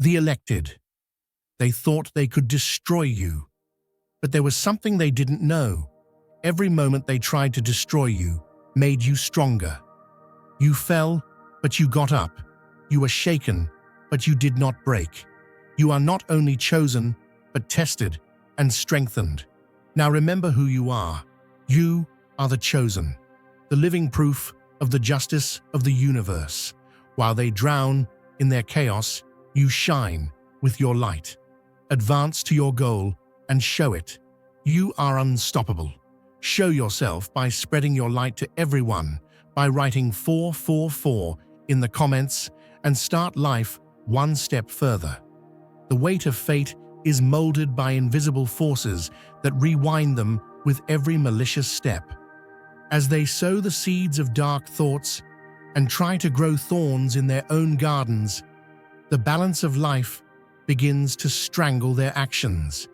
The elected. They thought they could destroy you. But there was something they didn't know. Every moment they tried to destroy you made you stronger. You fell, but you got up. You were shaken, but you did not break. You are not only chosen, but tested and strengthened. Now remember who you are. You are the chosen, the living proof of the justice of the universe. While they drown in their chaos, you shine with your light. Advance to your goal and show it. You are unstoppable. Show yourself by spreading your light to everyone, by writing 444 in the comments, and start life one step further. The weight of fate is molded by invisible forces that rewind them with every malicious step. As they sow the seeds of dark thoughts and try to grow thorns in their own gardens, the balance of life begins to strangle their actions.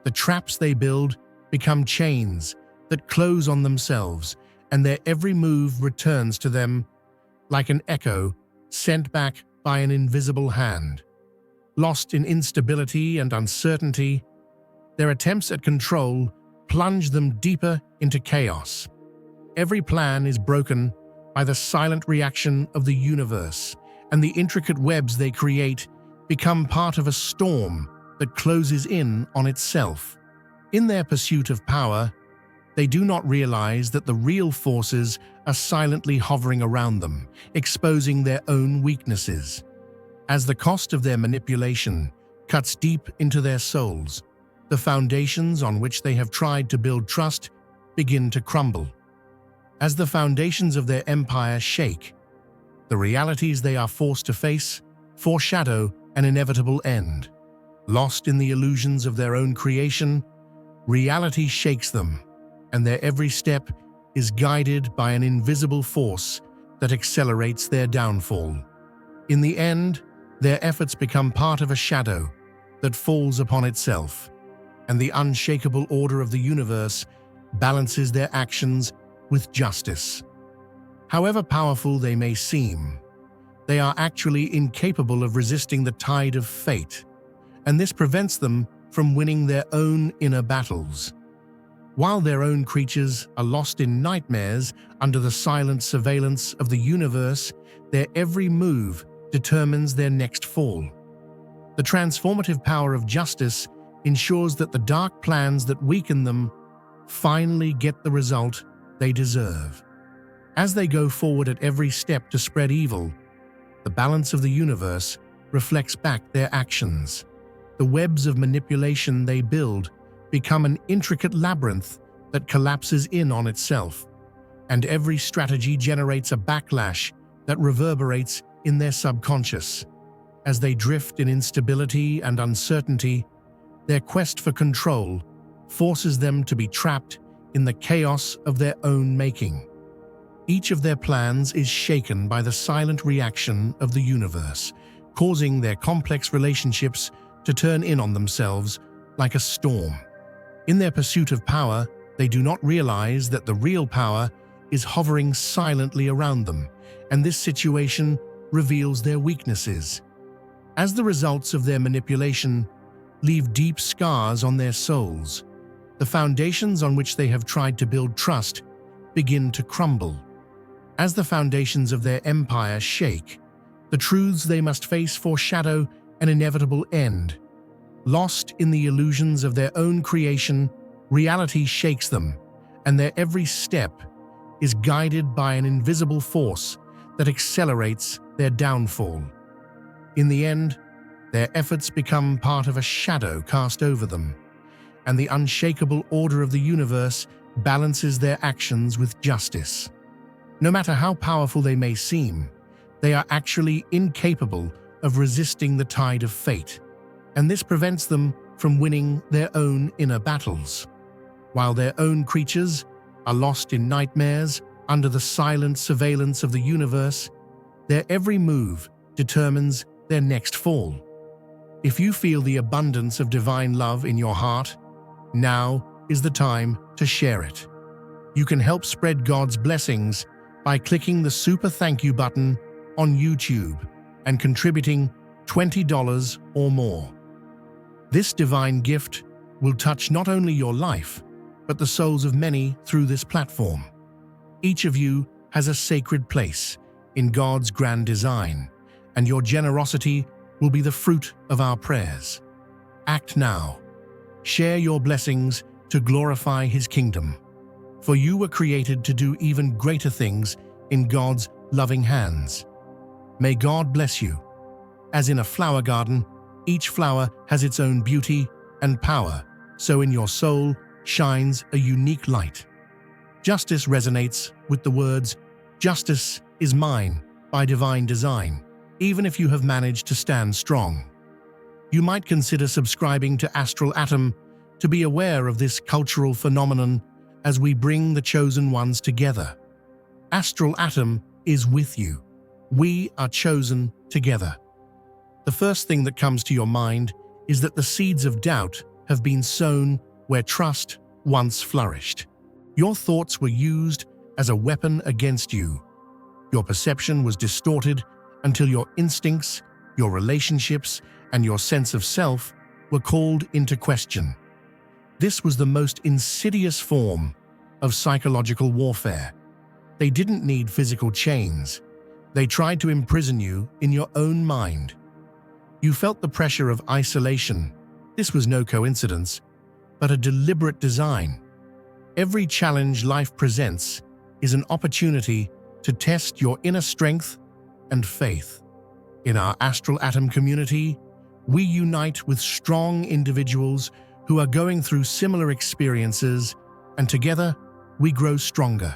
The traps they build become chains that close on themselves, and their every move returns to them like an echo sent back by an invisible hand. Lost in instability and uncertainty, their attempts at control plunge them deeper into chaos. Every plan is broken by the silent reaction of the universe, and the intricate webs they create become part of a storm that closes in on itself. In their pursuit of power, they do not realize that the real forces are silently hovering around them, exposing their own weaknesses. As the cost of their manipulation cuts deep into their souls, the foundations on which they have tried to build trust begin to crumble. As the foundations of their empire shake, the realities they are forced to face foreshadow an inevitable end. Lost in the illusions of their own creation, reality shakes them, and their every step is guided by an invisible force that accelerates their downfall. In the end, their efforts become part of a shadow that falls upon itself, and the unshakable order of the universe balances their actions with justice. However powerful they may seem, they are actually incapable of resisting the tide of fate, and this prevents them from winning their own inner battles. While their own creatures are lost in nightmares under the silent surveillance of the universe, their every move determines their next fall. The transformative power of justice ensures that the dark plans that weaken them finally get the result they deserve. As they go forward at every step to spread evil, the balance of the universe reflects back their actions. The webs of manipulation they build become an intricate labyrinth that collapses in on itself, and every strategy generates a backlash that reverberates in their subconscious. As they drift in instability and uncertainty, their quest for control forces them to be trapped in the chaos of their own making. Each of their plans is shaken by the silent reaction of the universe, causing their complex relationships to turn in on themselves like a storm. In their pursuit of power, they do not realize that the real power is hovering silently around them, and this situation reveals their weaknesses. As the results of their manipulation leave deep scars on their souls, the foundations on which they have tried to build trust begin to crumble. As the foundations of their empire shake, the truths they must face foreshadow an inevitable end. Lost in the illusions of their own creation, reality shakes them, and their every step is guided by an invisible force that accelerates their downfall. In the end, their efforts become part of a shadow cast over them, and the unshakable order of the universe balances their actions with justice. No matter how powerful they may seem, they are actually incapable of resisting the tide of fate, and this prevents them from winning their own inner battles. While their own creatures are lost in nightmares under the silent surveillance of the universe, their every move determines their next fall. If you feel the abundance of divine love in your heart, now is the time to share it. You can help spread God's blessings by clicking the super thank you button on YouTube and contributing $20 or more. This divine gift will touch not only your life, but the souls of many through this platform. Each of you has a sacred place in God's grand design, and your generosity will be the fruit of our prayers. Act now. Share your blessings to glorify His kingdom. For you were created to do even greater things in God's loving hands. May God bless you. As in a flower garden, each flower has its own beauty and power, so in your soul shines a unique light. Justice resonates with the words, "Justice is mine by divine design," even if you have managed to stand strong. You might consider subscribing to Astral Atom to be aware of this cultural phenomenon as we bring the chosen ones together. Astral Atom is with you. We are chosen together. The first thing that comes to your mind is that the seeds of doubt have been sown where trust once flourished. Your thoughts were used as a weapon against you. Your perception was distorted until your instincts, your relationships, and your sense of self were called into question. This was the most insidious form of psychological warfare. They didn't need physical chains. They tried to imprison you in your own mind. You felt the pressure of isolation. This was no coincidence, but a deliberate design. Every challenge life presents is an opportunity to test your inner strength and faith. In our Astral Atom community, we unite with strong individuals who are going through similar experiences, and together we grow stronger.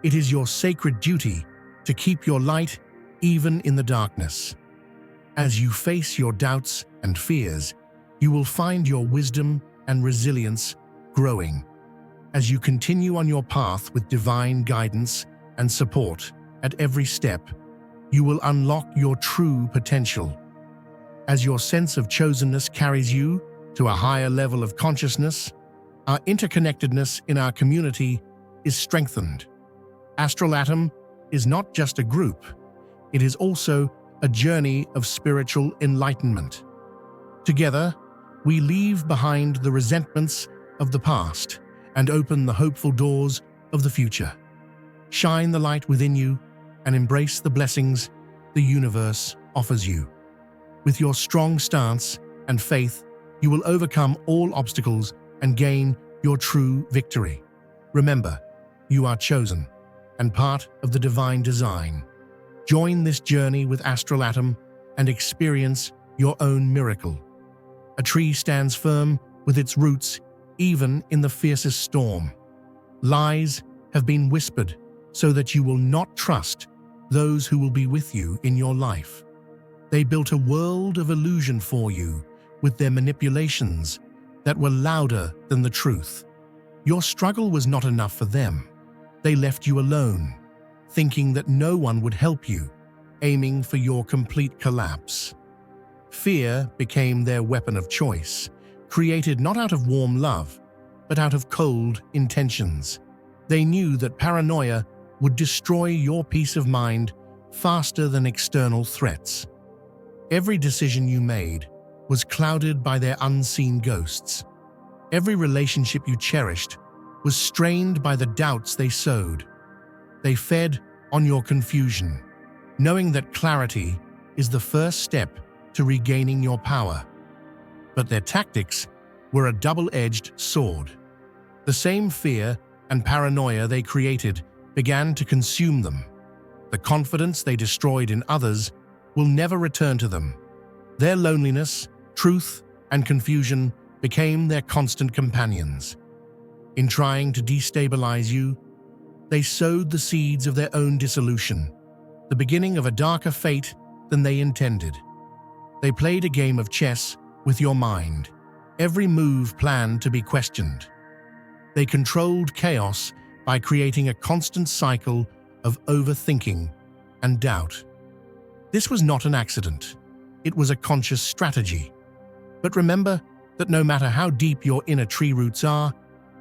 It is your sacred duty to keep your light even in the darkness. As you face your doubts and fears, you will find your wisdom and resilience growing. As you continue on your path with divine guidance and support at every step, you will unlock your true potential. As your sense of chosenness carries you to a higher level of consciousness, our interconnectedness in our community is strengthened. Astral Atom is not just a group, it is also a journey of spiritual enlightenment. Together, we leave behind the resentments of the past and open the hopeful doors of the future. Shine the light within you and embrace the blessings the universe offers you. With your strong stance and faith, you will overcome all obstacles and gain your true victory. Remember, you are chosen and part of the divine design. Join this journey with Astral Atom and experience your own miracle. A tree stands firm with its roots even in the fiercest storm. Lies have been whispered so that you will not trust those who will be with you in your life. They built a world of illusion for you with their manipulations that were louder than the truth. Your struggle was not enough for them. They left you alone, thinking that no one would help you, aiming for your complete collapse. Fear became their weapon of choice, created not out of warm love, but out of cold intentions. They knew that paranoia would destroy your peace of mind faster than external threats. Every decision you made was clouded by their unseen ghosts. Every relationship you cherished was strained by the doubts they sowed. They fed on your confusion, knowing that clarity is the first step to regaining your power. But their tactics were a double-edged sword. The same fear and paranoia they created began to consume them. The confidence they destroyed in others will never return to them. Their loneliness, truth, and confusion became their constant companions. In trying to destabilize you, they sowed the seeds of their own dissolution, the beginning of a darker fate than they intended. They played a game of chess with your mind, every move planned to be questioned. They controlled chaos by creating a constant cycle of overthinking and doubt. This was not an accident. It was a conscious strategy. But remember that no matter how deep your inner tree roots are,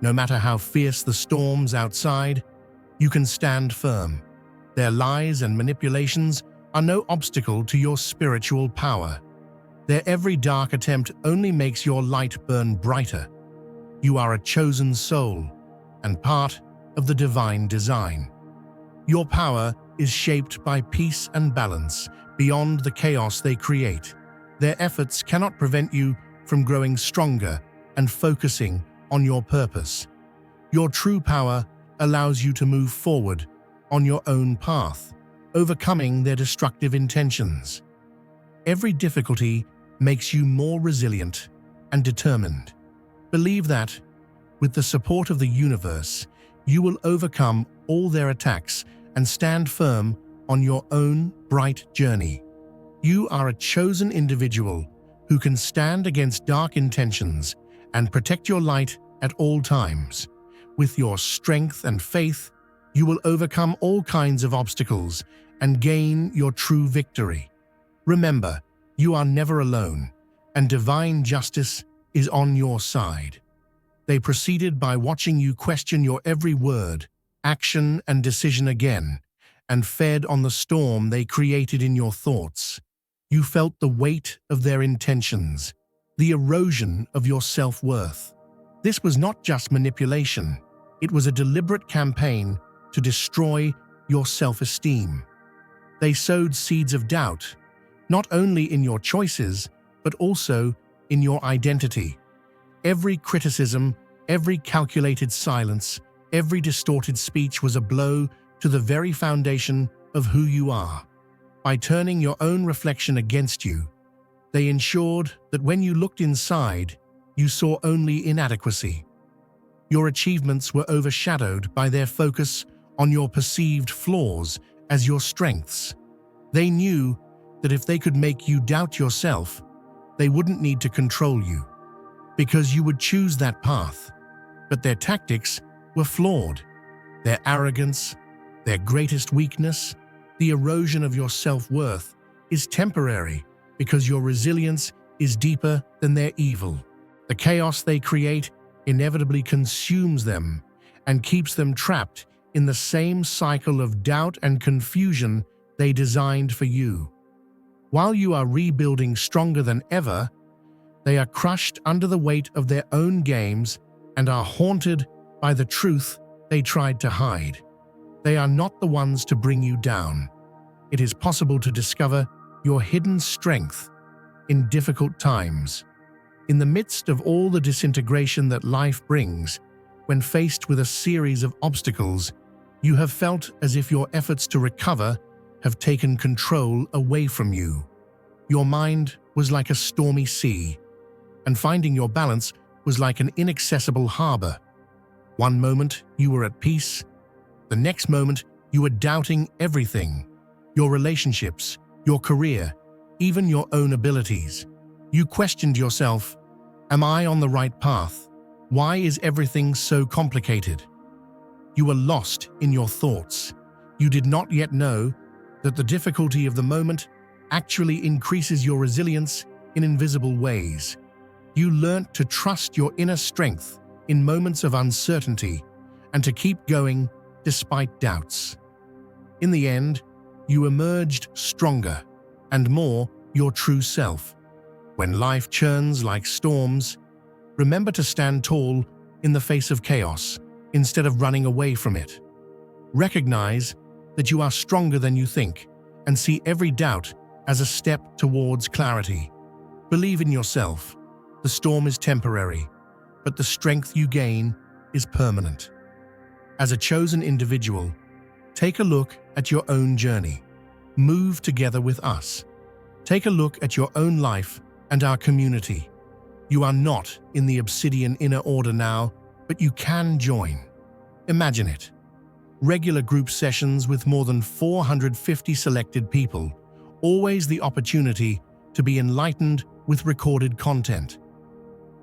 no matter how fierce the storms outside, you can stand firm. Their lies and manipulations are no obstacle to your spiritual power. Their every dark attempt only makes your light burn brighter. You are a chosen soul and part of the divine design. Your power is shaped by peace and balance beyond the chaos they create. Their efforts cannot prevent you from growing stronger and focusing on your purpose. Your true power allows you to move forward on your own path, overcoming their destructive intentions. Every difficulty makes you more resilient and determined. Believe that, with the support of the universe, you will overcome all their attacks and stand firm on your own bright journey. You are a chosen individual who can stand against dark intentions and protect your light at all times. With your strength and faith, you will overcome all kinds of obstacles and gain your true victory. Remember, you are never alone, and divine justice is on your side. They proceeded by watching you question your every word, action, and decision again, and fed on the storm they created in your thoughts. You felt the weight of their intentions, the erosion of your self-worth. This was not just manipulation, it was a deliberate campaign to destroy your self-esteem. They sowed seeds of doubt, not only in your choices, but also in your identity. Every criticism, every calculated silence, every distorted speech was a blow to the very foundation of who you are. By turning your own reflection against you, they ensured that when you looked inside, you saw only inadequacy. Your achievements were overshadowed by their focus on your perceived flaws as your strengths. They knew that if they could make you doubt yourself, they wouldn't need to control you, because you would choose that path. But their tactics were flawed. Their arrogance, their greatest weakness, the erosion of your self-worth is temporary because your resilience is deeper than their evil. The chaos they create inevitably consumes them and keeps them trapped in the same cycle of doubt and confusion they designed for you. While you are rebuilding stronger than ever, they are crushed under the weight of their own games and are haunted by the truth they tried to hide. They are not the ones to bring you down. It is possible to discover your hidden strength in difficult times. In the midst of all the disintegration that life brings, when faced with a series of obstacles, you have felt as if your efforts to recover have taken control away from you. Your mind was like a stormy sea, and finding your balance was like an inaccessible harbor. One moment you were at peace, the next moment you were doubting everything. Your relationships, your career, even your own abilities. You questioned yourself, am I on the right path? Why is everything so complicated? You were lost in your thoughts. You did not yet know that the difficulty of the moment actually increases your resilience in invisible ways. You learnt to trust your inner strength in moments of uncertainty and to keep going despite doubts. In the end, you emerged stronger and more your true self. When life churns like storms, remember to stand tall in the face of chaos instead of running away from it. Recognize that you are stronger than you think and see every doubt as a step towards clarity. Believe in yourself. The storm is temporary, but the strength you gain is permanent. As a chosen individual, take a look at your own journey. Move together with us. Take a look at your own life and our community. You are not in the obsidian inner order now, but you can join. Imagine it. Regular group sessions with more than 450 selected people, always the opportunity to be enlightened with recorded content.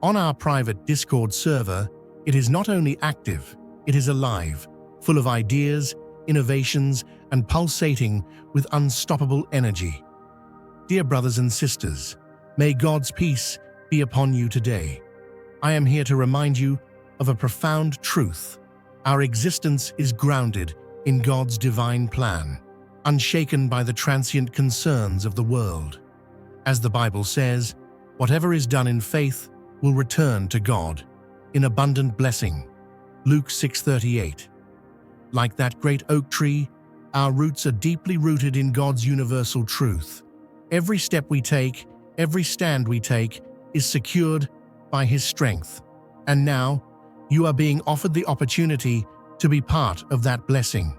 On our private Discord server, it is not only active, it is alive, full of ideas, innovations, and pulsating with unstoppable energy. Dear brothers and sisters, may God's peace be upon you today. I am here to remind you of a profound truth. Our existence is grounded in God's divine plan. unshaken by the transient concerns of the world. As the Bible says, whatever is done in faith will return to God in abundant blessing. Luke 6:38. Like that great oak tree, our roots are deeply rooted in God's universal truth. Every step we take, every stand we take, is secured by His strength. And now, you are being offered the opportunity to be part of that blessing.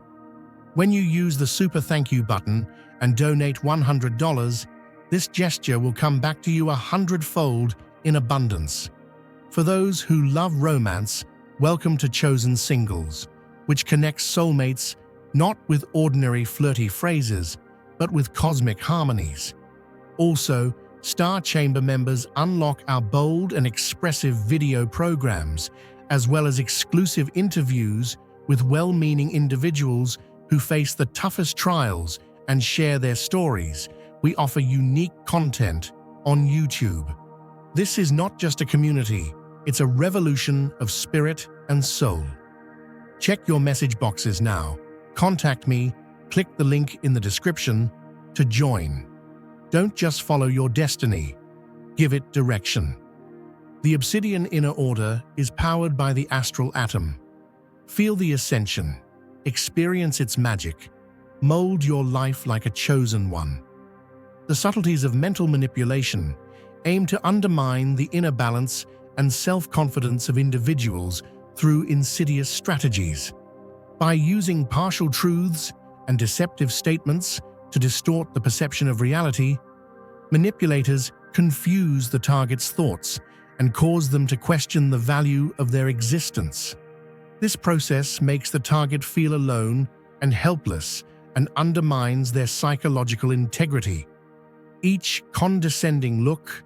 When you use the Super Thank You button and donate $100, this gesture will come back to you 100-fold in abundance. For those who love romance, welcome to Chosen Singles, which connects soulmates not with ordinary flirty phrases, but with cosmic harmonies. Also, Star Chamber members unlock our bold and expressive video programs, as well as exclusive interviews with well-meaning individuals who face the toughest trials and share their stories. We offer unique content on YouTube. This is not just a community, it's a revolution of spirit and soul. Check your message boxes now. Contact me, click the link in the description to join. Don't just follow your destiny, give it direction. The Obsidian Inner Order is powered by the astral atom. Feel the ascension, experience its magic, mold your life like a chosen one. The subtleties of mental manipulation aim to undermine the inner balance and self-confidence of individuals through insidious strategies. By using partial truths and deceptive statements to distort the perception of reality, manipulators confuse the target's thoughts and cause them to question the value of their existence. This process makes the target feel alone and helpless and undermines their psychological integrity. Each condescending look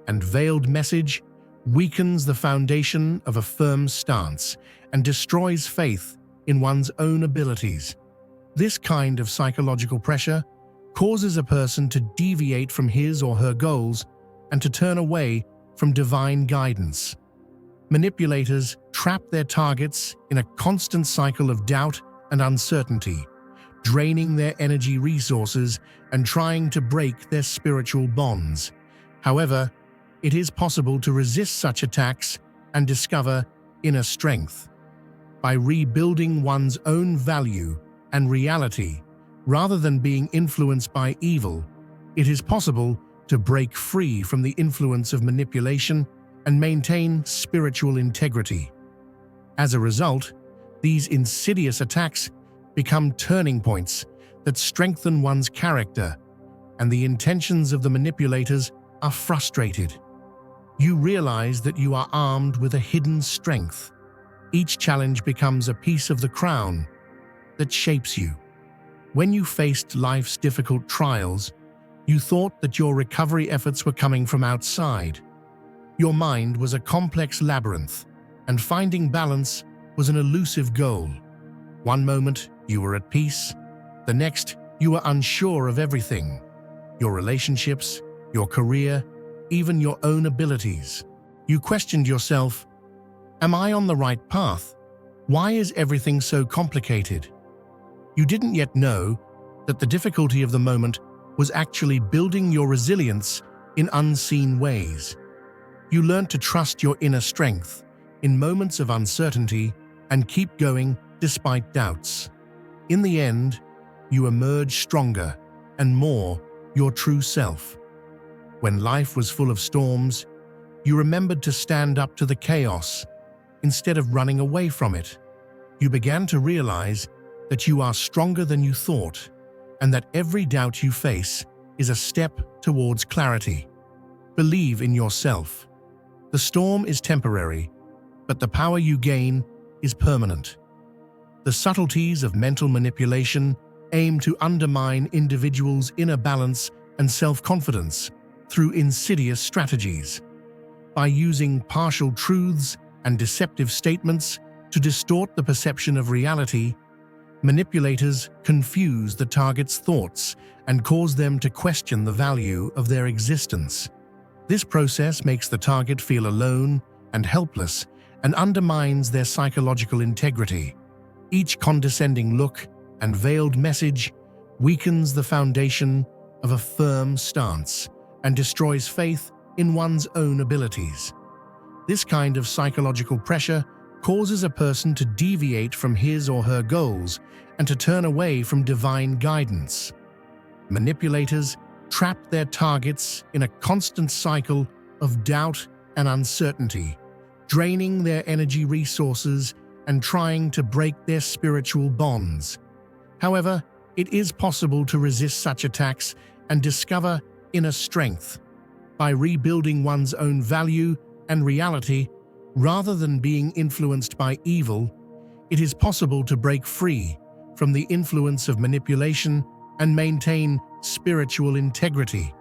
and veiled message weakens the foundation of a firm stance and destroys faith in one's own abilities. This kind of psychological pressure causes a person to deviate from his or her goals and to turn away from divine guidance. Manipulators trap their targets in a constant cycle of doubt and uncertainty, draining their energy resources and trying to break their spiritual bonds. However, it is possible to resist such attacks and discover inner strength. By rebuilding one's own value and reality, rather than being influenced by evil, it is possible to break free from the influence of manipulation and maintain spiritual integrity. As a result, these insidious attacks become turning points that strengthen one's character, and the intentions of the manipulators are frustrated. You realize that you are armed with a hidden strength. Each challenge becomes a piece of the crown that shapes you. When you faced life's difficult trials, you thought that your recovery efforts were coming from outside. Your mind was a complex labyrinth, and finding balance was an elusive goal. One moment, you were at peace. The next, you were unsure of everything: your relationships, your career, even your own abilities. You questioned yourself, am I on the right path? Why is everything so complicated? You didn't yet know that the difficulty of the moment was actually building your resilience in unseen ways. You learned to trust your inner strength in moments of uncertainty and keep going despite doubts. In the end, you emerged stronger and more your true self. When life was full of storms, you remembered to stand up to the chaos instead of running away from it. You began to realize that you are stronger than you thought, and that every doubt you face is a step towards clarity. Believe in yourself. The storm is temporary, but the power you gain is permanent. The subtleties of mental manipulation aim to undermine individuals' inner balance and self-confidence through insidious strategies. By using partial truths and deceptive statements to distort the perception of reality, manipulators confuse the target's thoughts and cause them to question the value of their existence. This process makes the target feel alone and helpless and undermines their psychological integrity. Each condescending look and veiled message weakens the foundation of a firm stance, and destroys faith in one's own abilities. This kind of psychological pressure causes a person to deviate from his or her goals and to turn away from divine guidance. Manipulators trap their targets in a constant cycle of doubt and uncertainty, draining their energy resources and trying to break their spiritual bonds. However, it is possible to resist such attacks and discover inner strength. By rebuilding one's own value and reality, rather than being influenced by evil, it is possible to break free from the influence of manipulation and maintain spiritual integrity.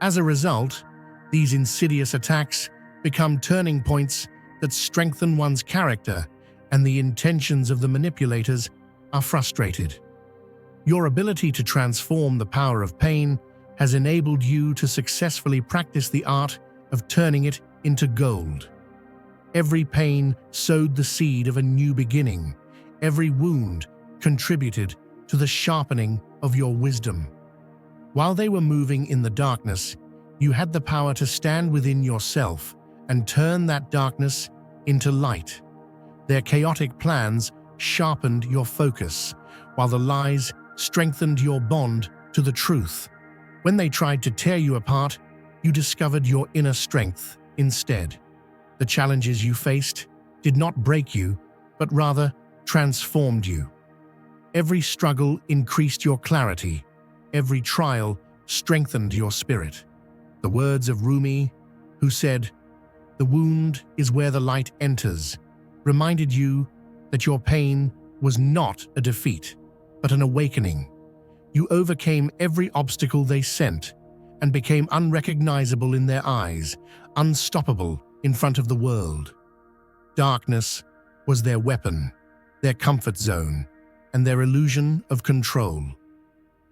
As a result, these insidious attacks become turning points that strengthen one's character, and the intentions of the manipulators are frustrated. Your ability to transform the power of pain has enabled you to successfully practice the art of turning it into gold. Every pain sowed the seed of a new beginning. Every wound contributed to the sharpening of your wisdom. While they were moving in the darkness, you had the power to stand within yourself and turn that darkness into light. Their chaotic plans sharpened your focus, while the lies strengthened your bond to the truth. When they tried to tear you apart, you discovered your inner strength instead. The challenges you faced did not break you, but rather transformed you. Every struggle increased your clarity. Every trial strengthened your spirit. The words of Rumi, who said, "The wound is where the light enters," reminded you that your pain was not a defeat, but an awakening. You overcame every obstacle they sent and became unrecognizable in their eyes, unstoppable in front of the world. Darkness was their weapon, their comfort zone, and their illusion of control.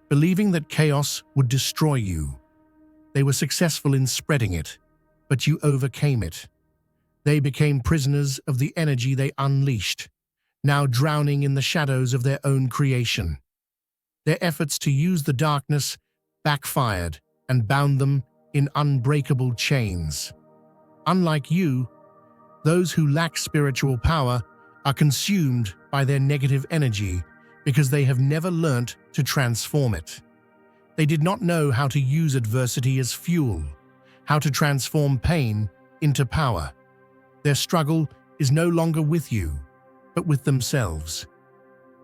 Believing that chaos would destroy you, they were successful in spreading it, but you overcame it. They became prisoners of the energy they unleashed, now drowning in the shadows of their own creation. Their efforts to use the darkness backfired and bound them in unbreakable chains. Unlike you, those who lack spiritual power are consumed by their negative energy because they have never learnt to transform it. They did not know how to use adversity as fuel, how to transform pain into power. Their struggle is no longer with you, but with themselves.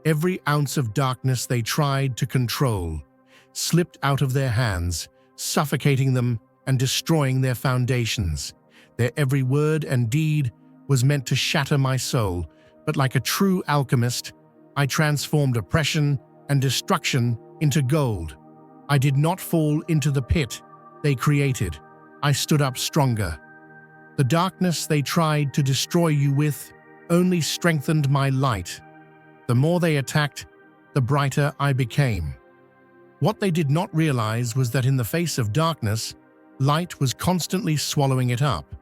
Every ounce of darkness they tried to control slipped out of their hands, suffocating them and destroying their foundations. Their every word and deed was meant to shatter my soul, but like a true alchemist, I transformed oppression and destruction into gold. I did not fall into the pit they created. I stood up stronger. The darkness they tried to destroy you with only strengthened my light. The more they attacked, the brighter I became. What they did not realize was that in the face of darkness, light was constantly swallowing it up.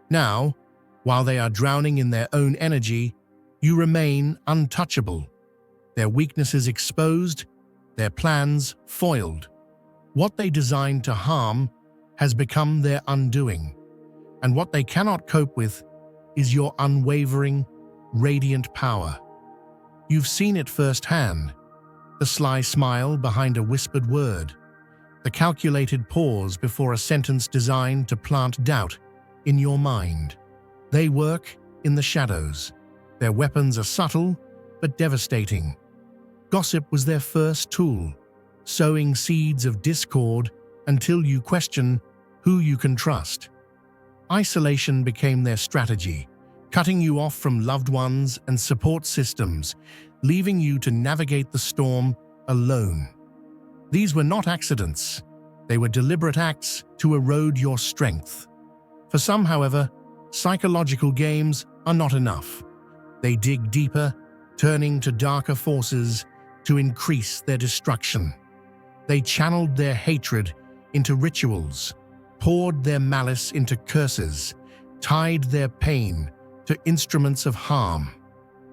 Now, while they are drowning in their own energy, you remain untouchable. Their weaknesses exposed, their plans foiled. What they designed to harm has become their undoing, and what they cannot cope with is your unwavering, radiant power. You've seen it firsthand, the sly smile behind a whispered word, the calculated pause before a sentence designed to plant doubt in your mind. They work in the shadows. Their weapons are subtle but devastating. Gossip was their first tool, sowing seeds of discord until you question who you can trust. Isolation became their strategy, cutting you off from loved ones and support systems, leaving you to navigate the storm alone. These were not accidents. They were deliberate acts to erode your strength. For some, however, psychological games are not enough. They dig deeper, turning to darker forces to increase their destruction. They channeled their hatred into rituals, poured their malice into curses, tied their pain to instruments of harm.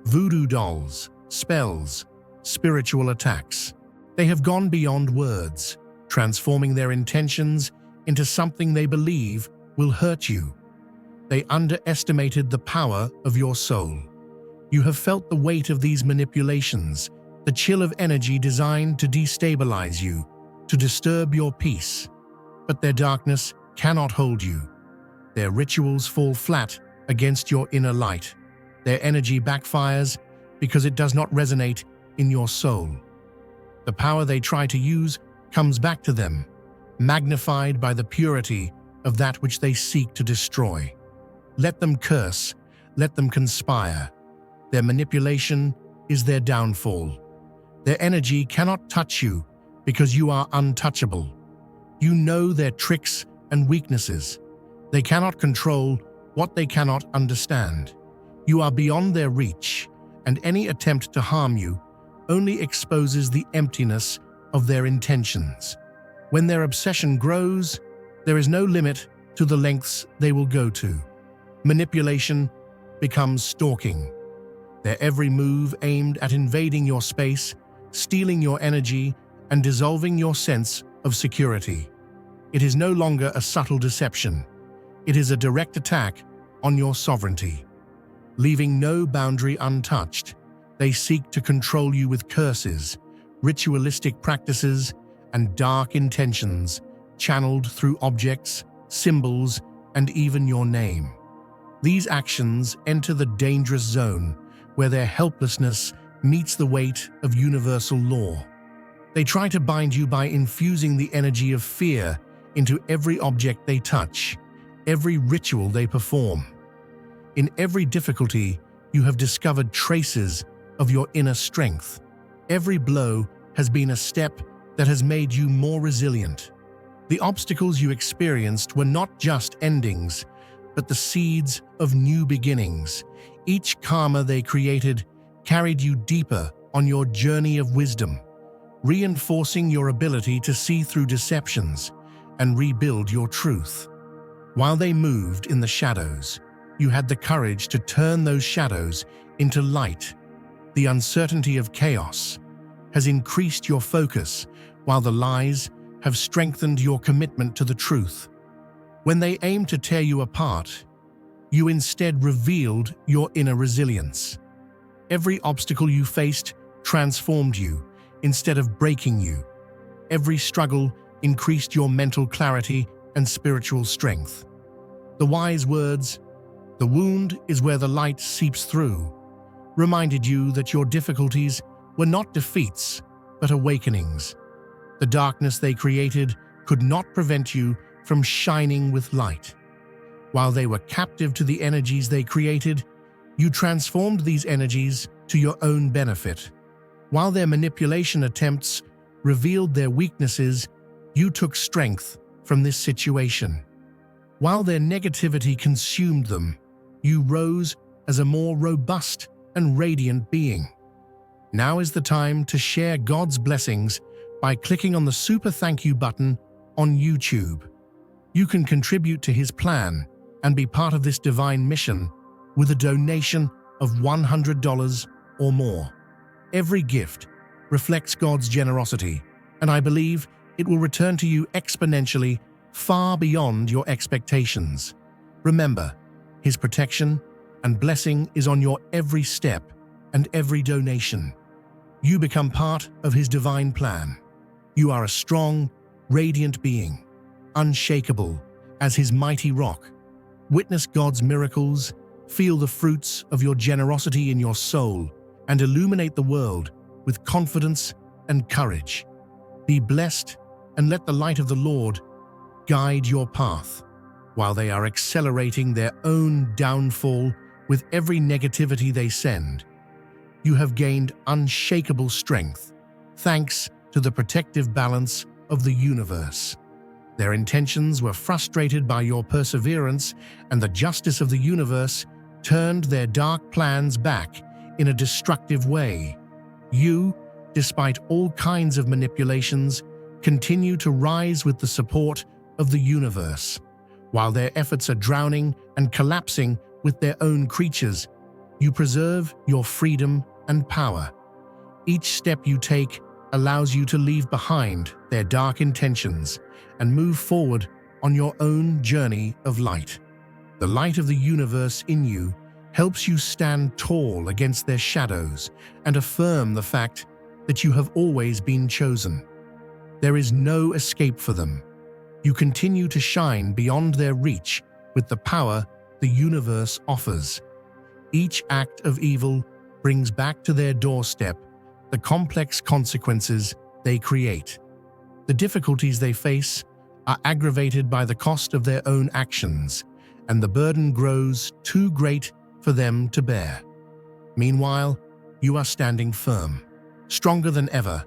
Voodoo dolls, spells, spiritual attacks. They have gone beyond words, transforming their intentions into something they believe will hurt you. They underestimated the power of your soul. You have felt the weight of these manipulations, the chill of energy designed to destabilize you, to disturb your peace. But their darkness cannot hold you. Their rituals fall flat against your inner light. Their energy backfires because it does not resonate in your soul. The power they try to use comes back to them, magnified by the purity of that which they seek to destroy. Let them curse, let them conspire. Their manipulation is their downfall. Their energy cannot touch you because you are untouchable. You know their tricks and weaknesses. They cannot control what they cannot understand. You are beyond their reach, and any attempt to harm you only exposes the emptiness of their intentions. When their obsession grows, there is no limit to the lengths they will go to. Manipulation becomes stalking. Their every move aimed at invading your space, stealing your energy, and dissolving your sense of security. It is no longer a subtle deception. It is a direct attack on your sovereignty. Leaving no boundary untouched, they seek to control you with curses, ritualistic practices, and dark intentions channeled through objects, symbols, and even your name. These actions enter the dangerous zone where their helplessness meets the weight of universal law. They try to bind you by infusing the energy of fear into every object they touch, every ritual they perform. In every difficulty, you have discovered traces of your inner strength. Every blow has been a step that has made you more resilient. The obstacles you experienced were not just endings, but the seeds of new beginnings. Each karma they created carried you deeper on your journey of wisdom, reinforcing your ability to see through deceptions and rebuild your truth. While they moved in the shadows, you had the courage to turn those shadows into light. The uncertainty of chaos has increased your focus, while the lies have strengthened your commitment to the truth. When they aimed to tear you apart, you instead revealed your inner resilience. Every obstacle you faced transformed you instead of breaking you. Every struggle increased your mental clarity and spiritual strength. The wise words, "The wound is where the light seeps through," reminded you that your difficulties were not defeats, but awakenings. The darkness they created could not prevent you from shining with light. While they were captive to the energies they created, you transformed these energies to your own benefit. While their manipulation attempts revealed their weaknesses, you took strength from this situation. While their negativity consumed them, you rose as a more robust and radiant being. Now is the time to share God's blessings by clicking on the Super Thank You button on YouTube. You can contribute to His plan and be part of this divine mission with a donation of $100 or more. Every gift reflects God's generosity, and I believe it will return to you exponentially, far beyond your expectations. Remember, His protection and blessing is on your every step and every donation. You become part of His divine plan. You are a strong, radiant being, unshakable as His mighty rock. Witness God's miracles, feel the fruits of your generosity in your soul, and illuminate the world with confidence and courage. Be blessed and let the light of the Lord guide your path. While they are accelerating their own downfall with every negativity they send, you have gained unshakable strength, thanks to the protective balance of the universe. Their intentions were frustrated by your perseverance, and the justice of the universe turned their dark plans back in a destructive way. You, despite all kinds of manipulations, continue to rise with the support of the universe. While their efforts are drowning and collapsing with their own creatures, you preserve your freedom and power. Each step you take allows you to leave behind their dark intentions and move forward on your own journey of light. The light of the universe in you helps you stand tall against their shadows and affirm the fact that you have always been chosen. There is no escape for them. You continue to shine beyond their reach with the power the universe offers. Each act of evil brings back to their doorstep the complex consequences they create. The difficulties they face are aggravated by the cost of their own actions, and the burden grows too great for them to bear. Meanwhile, you are standing firm, stronger than ever,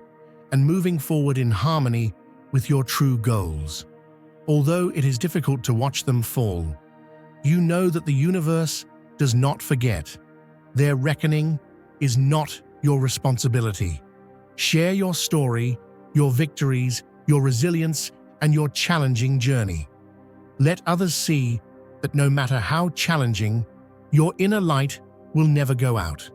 and moving forward in harmony with your true goals. Although it is difficult to watch them fall, you know that the universe does not forget. Their reckoning is not your responsibility. Share your story, your victories, your resilience, and your challenging journey. Let others see that no matter how challenging, your inner light will never go out.